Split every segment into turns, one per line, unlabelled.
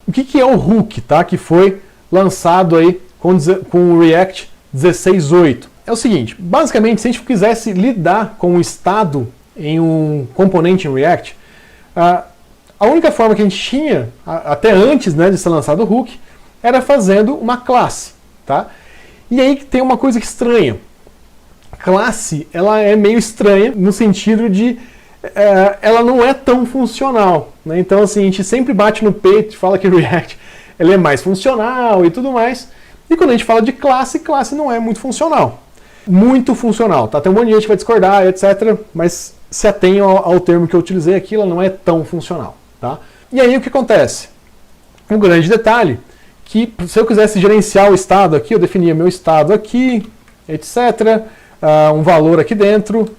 O que é o hook, tá? Que foi lançado aí com o React 16.8. É o seguinte, basicamente, se a gente quisesse lidar com o estado em um componente em React, a única forma que a gente tinha, até antes, né, de ser lançado o hook, era fazendo uma classe, tá? E aí tem uma coisa estranha. Classe, ela é meio estranha no sentido de ela não é tão funcional, né? Então assim, a gente sempre bate no peito e fala que o React ele é mais funcional e tudo mais. E quando a gente fala de classe, classe não é muito funcional. Muito funcional, tá? Tem um monte de gente que vai discordar, etc. Mas se atenham ao termo que eu utilizei aqui, ela não é tão funcional, tá? E aí o que acontece? Um grande detalhe, que se eu quisesse gerenciar o estado aqui, eu definia meu estado aqui, etc. Um valor aqui dentro,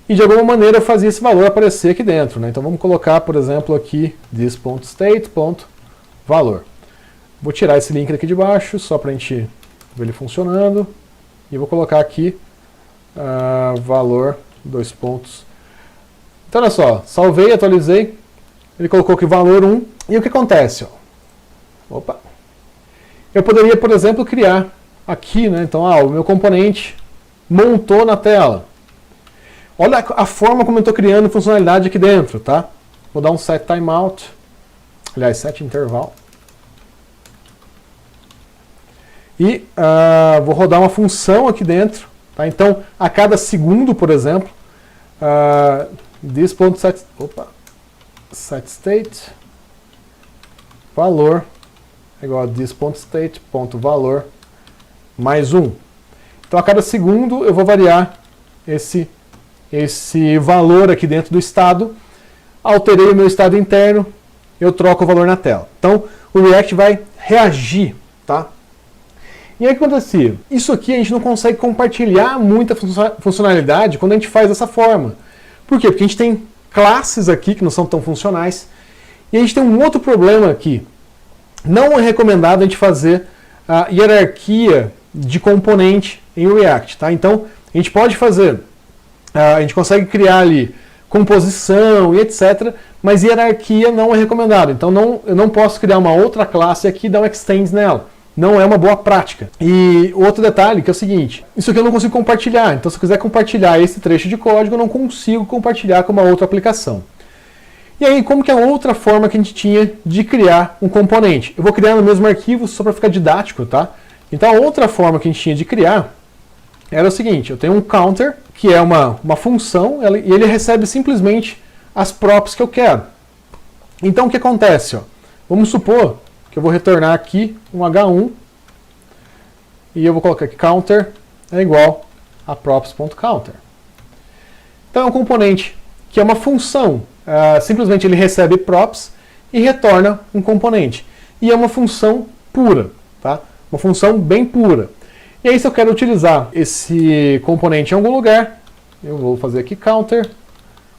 e de alguma maneira eu fazia esse valor aparecer aqui dentro, né? Então vamos colocar, por exemplo, aqui this.state.valor. Vou tirar esse link daqui de baixo, só para a gente ver ele funcionando. E vou colocar aqui valor, dois pontos. Então olha só, salvei, atualizei. Ele colocou aqui valor 1. E o que acontece? Ó? Opa! Eu poderia, por exemplo, criar aqui, né? Então, o meu componente montou na tela. Olha a forma como eu estou criando funcionalidade aqui dentro, tá? Vou dar um set timeout. Aliás, set interval. E vou rodar uma função aqui dentro. Tá? Então, a cada segundo, por exemplo, setState valor é igual a this.state.valor mais 1. Então, a cada segundo, eu vou variar esse valor aqui dentro do estado. Alterei o meu estado interno, eu troco o valor na tela. Então, o React vai reagir, tá? E aí o que acontecia? Isso aqui a gente não consegue compartilhar muita funcionalidade quando a gente faz dessa forma. Por quê? Porque a gente tem classes aqui que não são tão funcionais. E a gente tem um outro problema aqui. Não é recomendado a gente fazer a hierarquia de componente em React, tá? Então, a gente pode fazer, a gente consegue criar ali composição e etc, mas hierarquia não é recomendado. Então, eu não posso criar uma outra classe aqui e dar um extend nela. Não é uma boa prática. E outro detalhe que é o seguinte, isso aqui eu não consigo compartilhar. Então, se eu quiser compartilhar esse trecho de código, eu não consigo compartilhar com uma outra aplicação. E aí, como que é a outra forma que a gente tinha de criar um componente? Eu vou criar no mesmo arquivo só para ficar didático, tá? Então, a outra forma que a gente tinha de criar era o seguinte, eu tenho um counter, que é uma função, e ele recebe simplesmente as props que eu quero. Então, o que acontece? Ó? Vamos supor que eu vou retornar aqui um H1, e eu vou colocar aqui counter é igual a props.counter. Então, é um componente que é uma função. Simplesmente ele recebe props e retorna um componente. E é uma função pura, tá? Uma função bem pura. E aí, se eu quero utilizar esse componente em algum lugar, eu vou fazer aqui counter,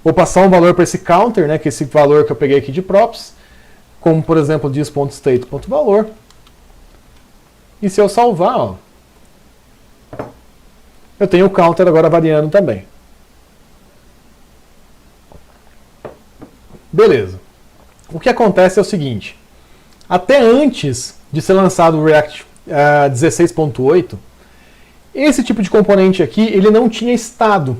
vou passar um valor para esse counter, né, que é esse valor que eu peguei aqui de props, como por exemplo this.state.valor. E se eu salvar, ó, eu tenho o counter agora variando também. Beleza. O que acontece é o seguinte, até antes de ser lançado o React 16.8, esse tipo de componente aqui, ele não tinha estado.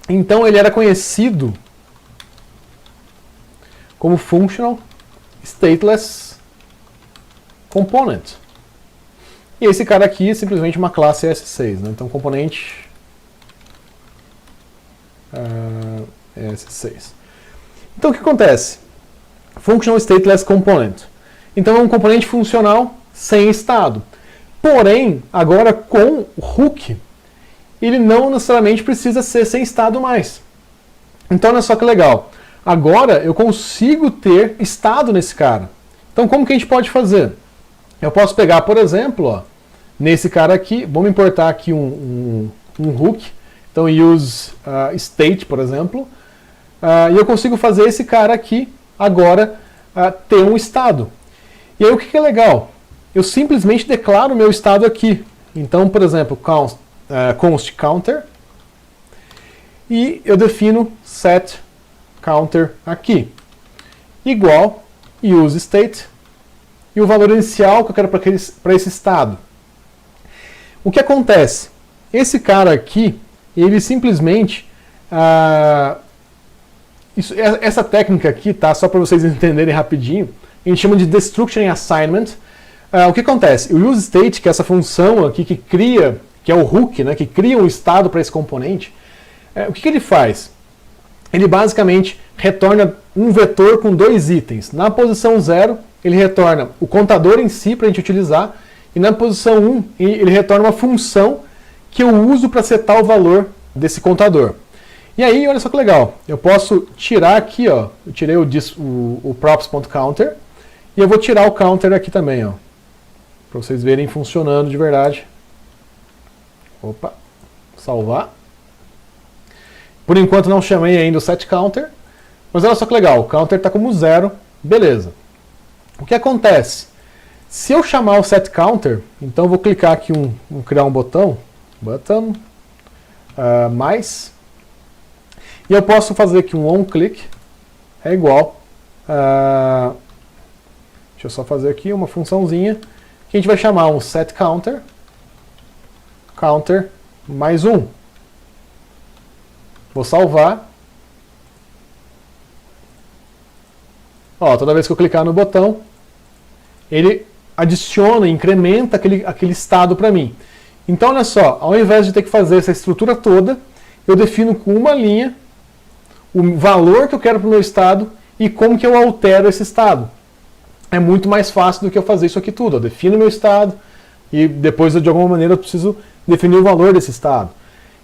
Então ele era conhecido como Functional Stateless Component. E esse cara aqui é simplesmente uma classe ES6, né? Então componente ES6. Então o que acontece? Functional Stateless Component. Então é um componente funcional sem estado. Porém, agora com o hook, ele não necessariamente precisa ser sem estado mais. Então olha só que legal. Agora eu consigo ter estado nesse cara. Então como que a gente pode fazer? Eu posso pegar, por exemplo, ó, nesse cara aqui, vamos importar aqui um hook. Então use state, por exemplo. E eu consigo fazer esse cara aqui agora ter um estado. E aí o que é legal? Eu simplesmente declaro o meu estado aqui. Então, por exemplo, const counter, e eu defino set counter aqui, igual use state, e o valor inicial que eu quero para esse estado. O que acontece? Esse cara aqui, ele simplesmente... essa técnica aqui, tá? Só para vocês entenderem rapidinho, a gente chama de Destruction Assignment. O que acontece? O useState, que é essa função aqui que cria, que é o hook, né, que cria um estado para esse componente, o que ele faz? Ele basicamente retorna um vetor com 2 itens. Na posição 0, ele retorna o contador em si para a gente utilizar, e na posição 1, ele retorna uma função que eu uso para setar o valor desse contador. E aí, olha só que legal, eu posso tirar aqui, ó, eu tirei o props.counter, e eu vou tirar o counter aqui também, ó, para vocês verem funcionando de verdade. Opa, salvar. Por enquanto não chamei ainda o setCounter, mas olha só que legal, o counter está como 0, beleza. O que acontece? Se eu chamar o setCounter, então eu vou clicar aqui, vou criar um botão, mais, e eu posso fazer aqui um onClick, é igual, deixa eu só fazer aqui uma funçãozinha, que a gente vai chamar um setCounter, counter mais 1. Vou salvar. Ó, toda vez que eu clicar no botão, ele adiciona, incrementa aquele estado para mim. Então, olha só, ao invés de ter que fazer essa estrutura toda, eu defino com uma linha o valor que eu quero para o meu estado e como que eu altero esse estado. É muito mais fácil do que eu fazer isso aqui tudo. Eu defino meu estado e depois, de alguma maneira, eu preciso definir o valor desse estado.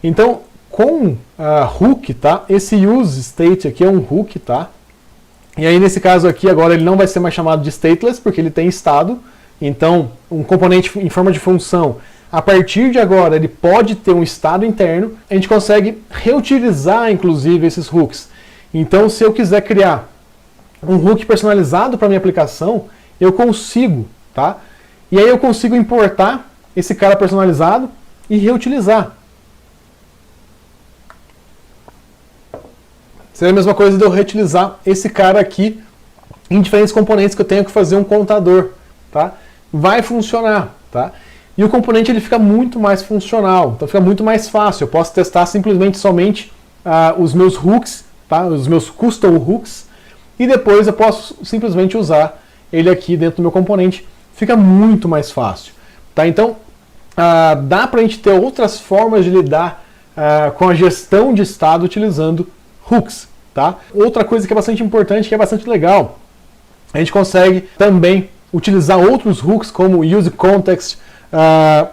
Então, com hook, tá? Esse useState aqui é um hook, tá? E aí, nesse caso aqui, agora ele não vai ser mais chamado de stateless, porque ele tem estado. Então, um componente em forma de função, a partir de agora, ele pode ter um estado interno. A gente consegue reutilizar, inclusive, esses hooks. Então, se eu quiser criar um hook personalizado para minha aplicação, eu consigo, tá? E aí eu consigo importar esse cara personalizado e reutilizar. Seria a mesma coisa de eu reutilizar esse cara aqui em diferentes componentes que eu tenho que fazer um contador, tá? Vai funcionar, tá? E o componente ele fica muito mais funcional, então fica muito mais fácil. Eu posso testar simplesmente somente os meus hooks, tá? Os meus custom hooks, e depois eu posso simplesmente usar ele aqui dentro do meu componente. Fica muito mais fácil, tá? Então dá para a gente ter outras formas de lidar com a gestão de estado utilizando hooks. Tá? Outra coisa que é bastante importante, que é bastante legal, a gente consegue também utilizar outros hooks como useContext,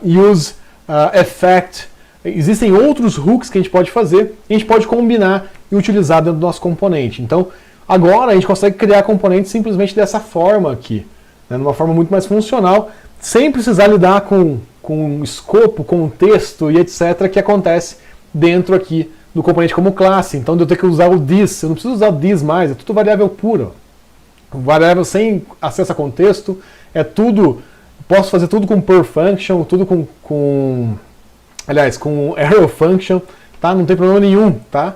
useEffect. Existem outros hooks que a gente pode fazer e a gente pode combinar e utilizar dentro do nosso componente. Então, agora a gente consegue criar componentes simplesmente dessa forma aqui, né, de uma forma muito mais funcional, sem precisar lidar com escopo, contexto e etc. que acontece dentro aqui do componente como classe. Então eu tenho que usar o this, eu não preciso usar o this mais, é tudo variável pura. Variável sem acesso a contexto, é tudo, posso fazer tudo com per function, tudo com arrow function, tá? Não tem problema nenhum, tá?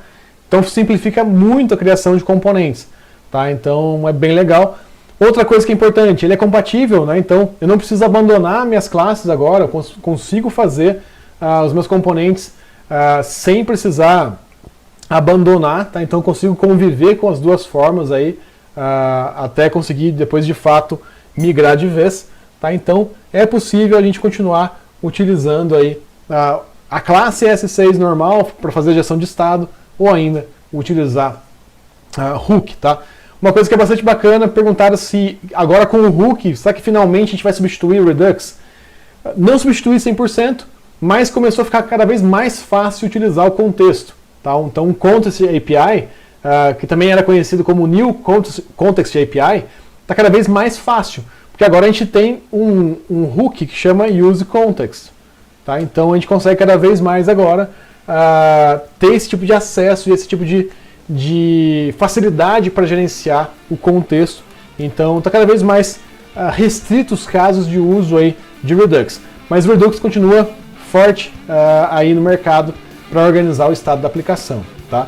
Então simplifica muito a criação de componentes, tá? Então é bem legal. Outra coisa que é importante, ele é compatível, né? Então eu não preciso abandonar minhas classes agora, eu consigo fazer os meus componentes sem precisar abandonar, tá? Então eu consigo conviver com as duas formas aí, até conseguir depois de fato migrar de vez, tá? Então é possível a gente continuar utilizando aí a classe S6 normal para fazer gestão de estado, ou ainda utilizar hook, tá? Uma coisa que é bastante bacana, perguntaram se agora com o hook, será que finalmente a gente vai substituir o Redux? Não substituir 100%, mas começou a ficar cada vez mais fácil utilizar o contexto. Tá? Então o Context API, que também era conhecido como New Context API, está cada vez mais fácil, porque agora a gente tem um hook que chama useContext. Tá? Então a gente consegue cada vez mais agora ter esse tipo de acesso e esse tipo de facilidade para gerenciar o contexto. Então está cada vez mais restrito os casos de uso aí de Redux. Mas o Redux continua forte aí no mercado para organizar o estado da aplicação. Tá?